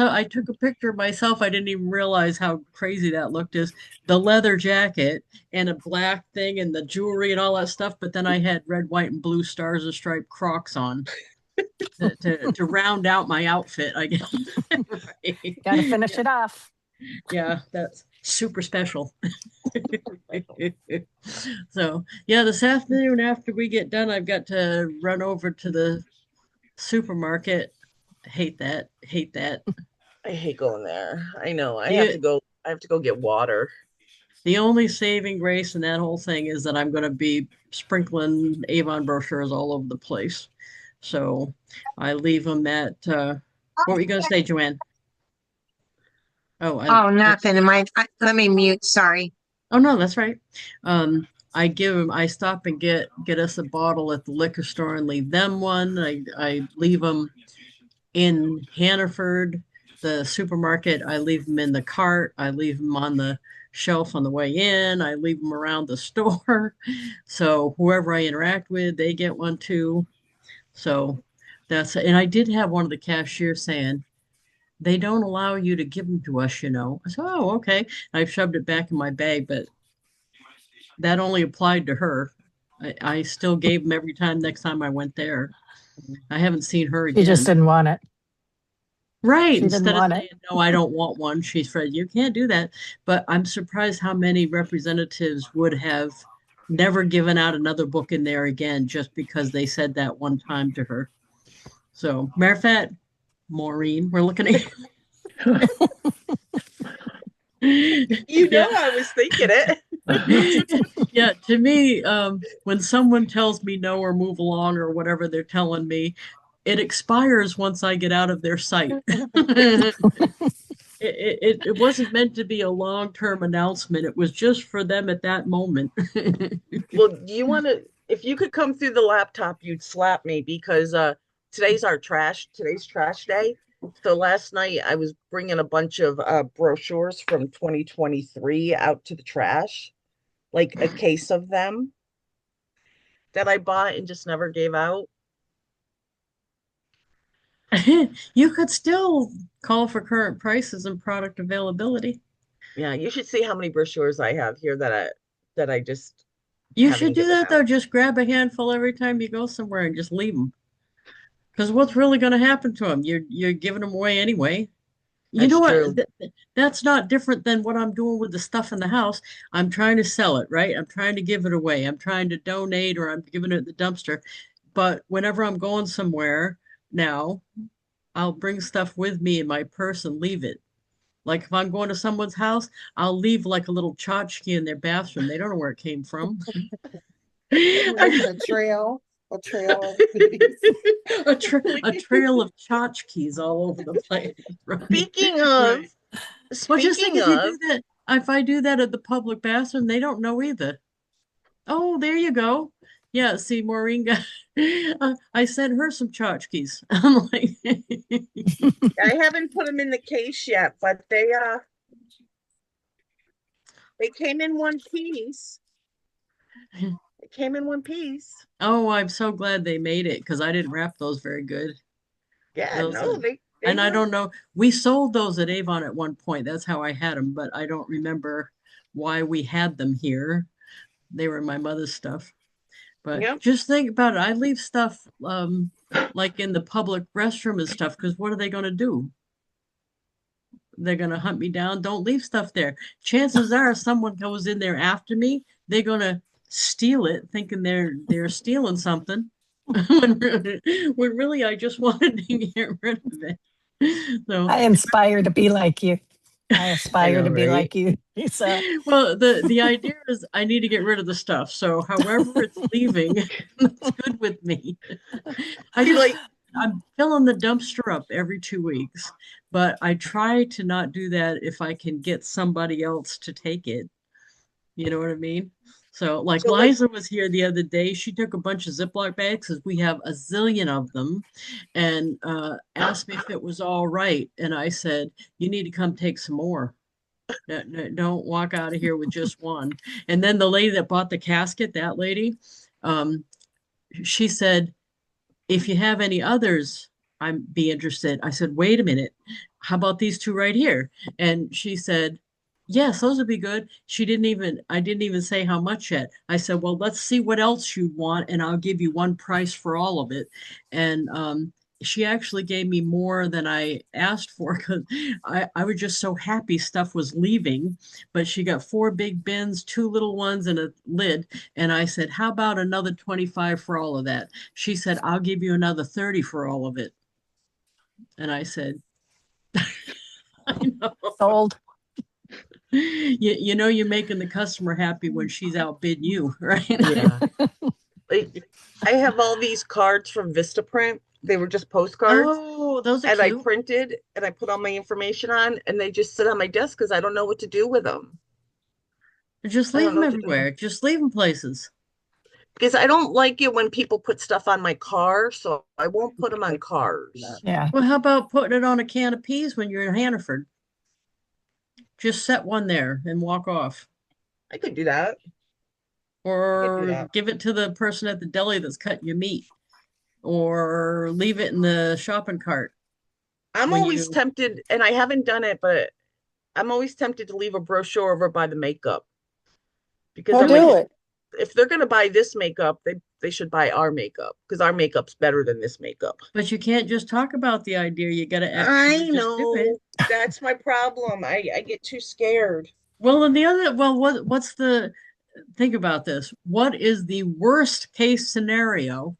I took a picture of myself. I didn't even realize how crazy that looked is the leather jacket and a black thing and the jewelry and all that stuff. But then I had red, white, and blue stars and striped Crocs on to round out my outfit, I guess. Right. Got to finish it off. Yeah, that's super special. So yeah, this afternoon after we get done, I've got to run over to the supermarket. Hate that. Hate that. I hate going there. I know. The I have to go get water. the only saving grace in that whole thing is that I'm going to be sprinkling Avon brochures all over the place. So I leave them at what were you going to say, Joanne? Oh, Oh, nothing. Let me mute. Sorry. oh no, that's right. I stop and get us a bottle at the liquor store and leave them one. I leave them in Hannaford, the supermarket. I leave them in the cart. I leave them on the shelf on the way in. I leave them around the store. So whoever I interact with, they get one too. So and I did have one of the cashiers saying, they don't allow you to give them to us, you know. I said, oh, okay. I've shoved it back in my bag, but that only applied to her. I still gave them every time next time I went there. I haven't seen her She just again. didn't want it. Right. She didn't Instead of want it. saying, no, I don't want one, she said, you can't do that. But I'm surprised how many representatives would have never given out another book in there again just because they said that one time to her. So, matter of fact, Maureen, we're looking at Yeah. I was thinking it. Yeah, to me, when someone tells me no or move along or whatever they're telling me, it expires once I get out of their sight. It wasn't meant to be a long-term announcement. It was just for them at that moment. Well, do you want to, if you could come through the laptop, you'd slap me because today's trash day. So last night I was bringing a bunch of brochures from 2023 out to the trash, like a case of them that I bought and just never gave out. You could still call for current prices and product availability. Yeah, you should see how many brochures I have here that I just You should haven't do given that though. out. Just grab a handful every time you go somewhere and just leave them. Because what's really going to happen to them? You're giving them away anyway. You know That's what? true. That's not different than what I'm doing with the stuff in the house. I'm trying to sell it, right? I'm trying to give it away. I'm trying to donate or I'm giving it at the dumpster. But whenever I'm going somewhere now, I'll bring stuff with me in my purse and leave it. Like if I'm going to someone's house, I'll leave like a little tchotchke in their bathroom. They don't know where it came from. Maybe leaving a trail of goodies. A trail of tchotchkes all over the place. Right? Speaking of, Right. Well, just think speaking if you of, do that, if I do that at the public bathroom, they don't know either. Oh, there you go. Yeah, see, Maureen got, I sent her some tchotchkes. I'm like, I haven't put them in the case yet, but they came in one piece. It came in one piece. oh, I'm so glad they made it because I didn't wrap those very good. Yeah, Those, no, they and I were. don't know, we sold those at Avon at one point. That's how I had them, but I don't remember why we had them here. They were my mother's stuff. But Yep. just think about it. I leave stuff like in the public restroom and stuff because what are they going to do? They're going to hunt me down. Don't leave stuff there. Chances are someone goes in there after me. They're going to steal it, thinking they're stealing something. when really I just wanted to get rid of it. So, I aspire to be like you. I I aspire know, to be right? like you, Lisa. well, the idea is I need to get rid of the stuff. So, however it's leaving, it's good with me. I See, just like, I'm filling the dumpster up every 2 weeks, but I try to not do that if I can get somebody else to take it. You know what I mean? So, like so like, Liza was here the other day. She took a bunch of Ziploc bags because we have a zillion of them, and asked me if it was all right. And I said, "You need to come take some more. Don't walk out of here with just one." And then the lady that bought the casket, that lady, um, she said, if you have any others, I'm be interested. I said, wait a minute. How about these two right here? And she said, yes, those would be good. I didn't even say how much yet. I said, well, let's see what else you want, and I'll give you one price for all of it. And she actually gave me more than I asked for because I was just so happy stuff was leaving. But she got four big bins, two little ones, and a lid. And I said, how about another 25 for all of that? She said, I'll give you another 30 for all of it. And I said, I know. Sold. You know you're making the customer happy when she's outbid you, right? yeah, like I have all these cards from Vistaprint. They were just postcards, Oh, those are and I cute. printed and I put all my information on, and they just sit on my desk because I don't know what to do with them. Just I leave don't know them what to do everywhere. Just leave them places. because I don't like it when people put stuff on my car, so I won't put them on cars. Yeah. Well, how about putting it on a can of peas when you're in Hannaford? Just set one there and walk off. I could do that. I could do Or that. give it to the person at the deli that's cutting your meat. Or leave it in the shopping cart I'm when always you tempted, and I haven't done it, but I'm always tempted to leave a brochure over by the makeup because Well, I'm like, do it. if they're gonna buy this makeup, they should buy our makeup because our makeup's better than this makeup. but you can't just talk about the idea. You got to actually I just do it. know that's my problem. I get too scared. Well, and the other, well, what's the, think about this. What is the worst case scenario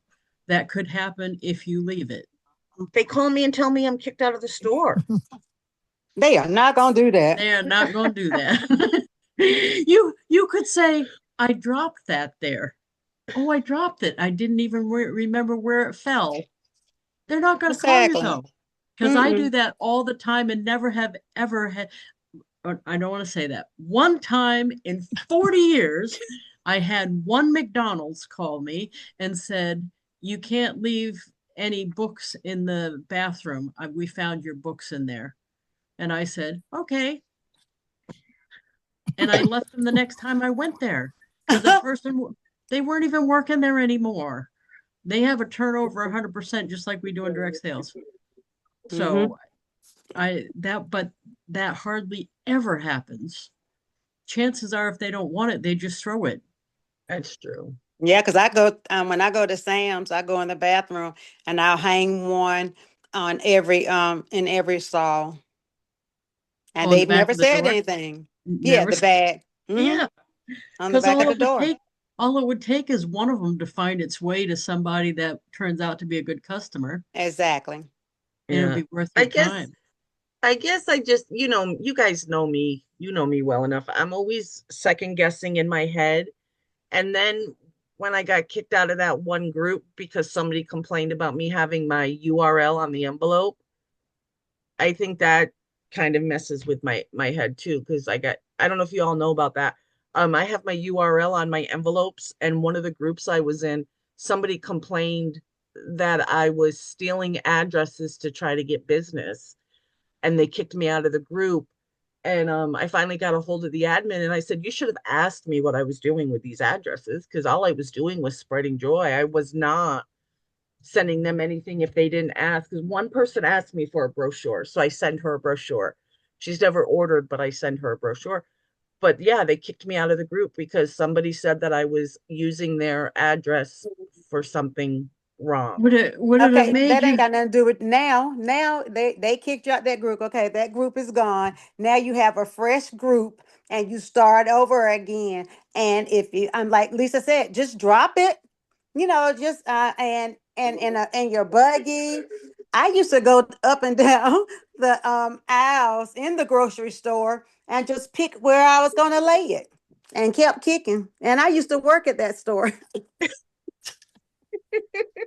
that could happen if you leave it? They call me and tell me I'm kicked out of the store. They are not gonna do that. They are not going to do that. You could say, I dropped that there. Oh, I dropped it. I didn't even remember where it fell. They're not going to call you Exactly. though, because I do Mm-mm. that all the time and never have ever had. I don't want to say that. One time in 40 years, I had one McDonald's call me and said, you can't leave any books in the bathroom. We found your books in there. And I said, okay. And I left them the next time I went there because the person, they weren't even working there anymore. They have a turnover 100% just like we do in direct sales. Mm-hmm. So but that hardly ever happens. Chances are if they don't want it, they just throw it. That's true. Yeah, because I go when I go to Sam's, I go in the bathroom and I'll hang one on every in every stall, and On the they've back never of the said door. anything. Yeah, Never. the bag. Mm-hmm. Yeah, On the because back of the door. all it would take is one of them to find its way to somebody that turns out to be a good customer, Exactly. and it'll Yeah. be worth I your guess time. I guess I just, you guys know me. You know me well enough. I'm always second guessing in my head. And then when I got kicked out of that one group because somebody complained about me having my URL on the envelope, I think that kind of messes with my head too, because I don't know if you all know about that. I have my URL on my envelopes, and one of the groups I was in, somebody complained that I was stealing addresses to try to get business, and they kicked me out of the group. And I finally got a hold of the admin and I said, you should have asked me what I was doing with these addresses because all I was doing was spreading joy. I was not sending them anything if they didn't ask. Because one person asked me for a brochure, so I send her a brochure. She's never ordered, but I send her a brochure. But yeah, they kicked me out of the group because somebody said that I was using their address for something wrong. Would it have Okay, made that ain't you got nothing to do with now. Now they kicked you out that group. Okay, that group is gone. Now you have a fresh group and you start over again. And if you, I'm like Lisa said, just drop it. just and in your buggy. I used to go up and down the aisles in the grocery store and just pick where I was going to lay it, and kept kicking. And I used to work at that store.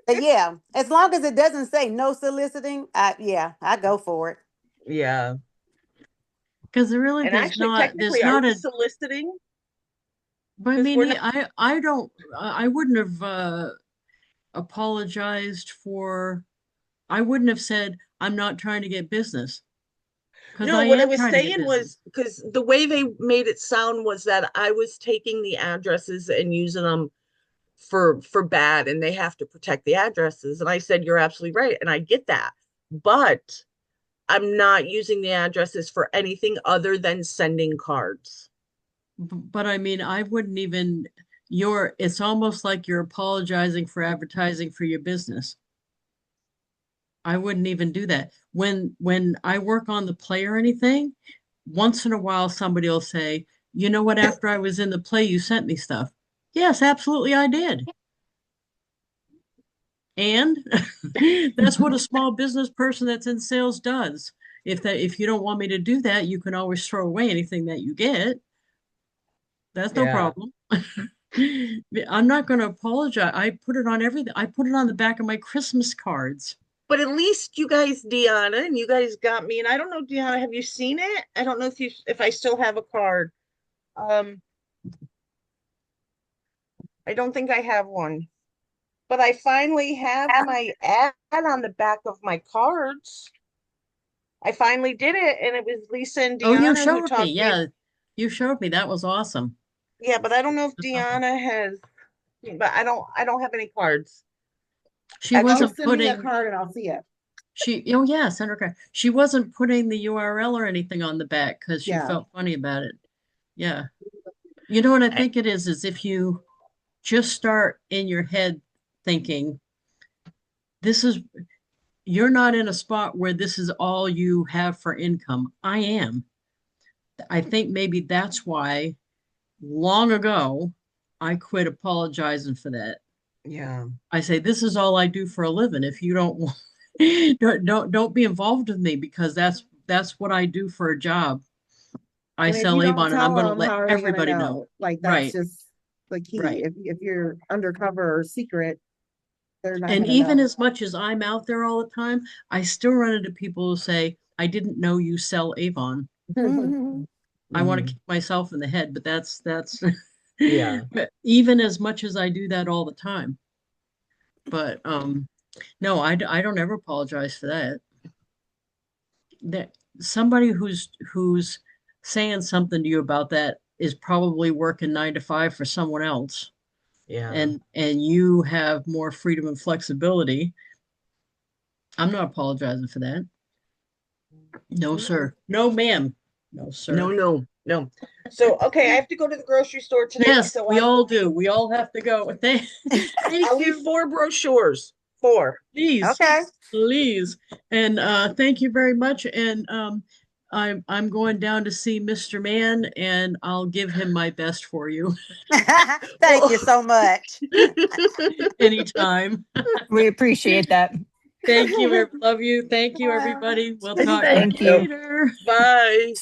But yeah, as long as it doesn't say no soliciting, I go for it. Yeah. Because really, And actually, technically, are we soliciting? But I 'Cause mean, we're not- I wouldn't have apologized for, I wouldn't have said, I'm not trying to get business. Because No, I what I am was trying to get saying was business. because the way they made it sound was that I was taking the addresses and using them for bad, and they have to protect the addresses. And I said, you're absolutely right, and I get that. But I'm not using the addresses for anything other than sending cards. But I mean, I wouldn't even, it's almost like you're apologizing for advertising for your business. I wouldn't even do that. When I work on the play or anything, once in a while somebody will say, you know what, after I was in the play, you sent me stuff. Yes, absolutely I did. And that's what a small business person that's in sales does. If you don't want me to do that, you can always throw away anything that you get. That's no Yeah. problem. I'm not going to apologize. I put it on everything. I put it on the back of my Christmas cards. But at least you guys, Deanna, and you guys got me. And I don't know, Deanna, have you seen it? I don't know if I still have a card. I don't think I have one. But I finally have my ad on the back of my cards. I finally did it, and it was Lisa and Oh, you Deanna who showed me. talked me. Yeah, you showed me. That was awesome. Yeah, but I don't know if That's awesome. Deanna has, but I don't have any cards. She Actually, wasn't Send me a putting, card and I'll see it. oh yeah, send her card. She wasn't putting the URL or anything on the back because she Yeah. felt funny about it. Yeah. You know what I think it is if you just start in your head thinking, this is, you're not in a spot where this is all you have for income. I am. I think maybe that's why long ago I quit apologizing for that. yeah. I say this is all I do for a living. If you don't want, don't be involved with me because that's what I do for a job. I And if sell you don't Avon and I'm tell going to them, let how are they gonna everybody know. know? Like that's Right, just the key. right. If you're undercover or secret, they're not And gonna even know. as much as I'm out there all the time, I still run into people who say, I didn't know you sell Avon. Mhm. I want to Mhm. kick myself in the head, but that's Yeah. but even as much as I do that all the time. But no, I don't ever apologize for that. That somebody who's saying something to you about that is probably working 9 to 5 for someone else, Yeah. and you have more freedom and flexibility. I'm not apologizing for that. No, sir. No, ma'am. No, No, sir. no, no. So, okay, I have to go to the grocery store today. Yes, So we I all will do. We all have to go. Thank I'll leave you. 4 brochures. 4. Please, Okay. please. And thank you very much. And I'm going down to see Mr. Man and I'll give him my best for you Thank you so much. anytime. We appreciate that. Thank you. Love you. Thank you, everybody. We'll talk Thank Thank to you you. you. later. Bye. Same